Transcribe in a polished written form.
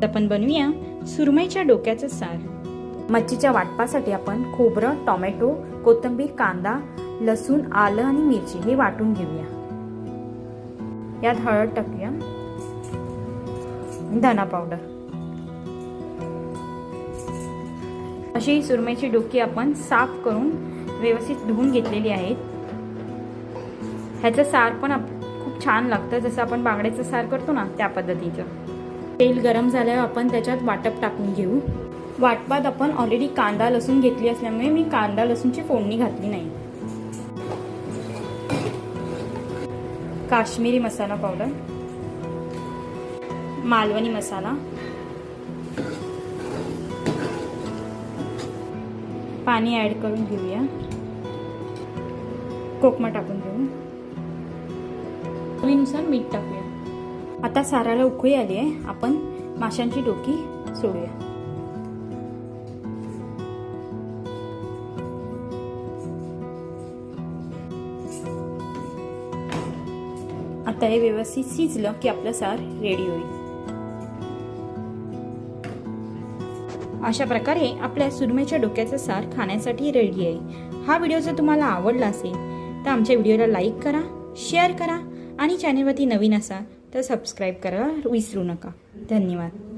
आपण बनवूया सुरमईच्या डोक्याचं सार। मच्छीच्या वाटपासाठी आपण खोबरं, टोमॅटो, कोथिंबीर, कांदा, लसूण, आलं आणि मिरची हे वाटून घेऊया। यात हळद टाकूया, धना पावडर। अशी सुरमईची डोकी आपण साफ करून व्यवस्थित धुवून घेतलेली आहेत। ह्याचं सार पण खूप छान लागतं, जसं आपण बांगड्याचं सार करतो ना त्या पद्धतीचं। तेल गरम झाल्यावर आपण त्याच्यात वाटप टाकून घेऊ। वाटपात आपण ऑलरेडी कांदा लसूण घेतली असल्यामुळे मी कांदा लसूणची फोडणी घातली नाही। काश्मीरी मसाला पावडर, मालवणी मसाला, पाणी ऍड करून घेऊया, कोकमा टाकून घेऊ, चवीनुसार मीठ टाकूया। आता साराला उकळी आली आहे, आपण माशांची डोकी सोडूया। आता हे व्यवस्थित शिजलं की आपलं सार रेडी होईल। अशा प्रकारे आपल्या सुरमईच्या डोक्याचं सार खाण्यासाठी रेडी आहे। हा व्हिडिओ जर तुम्हाला आवडला असेल तर आमच्या व्हिडिओला लाईक करा, शेअर करा आणि चॅनलवरती नवीन असाल तर सबस्क्राईब करायला विसरू नका। धन्यवाद।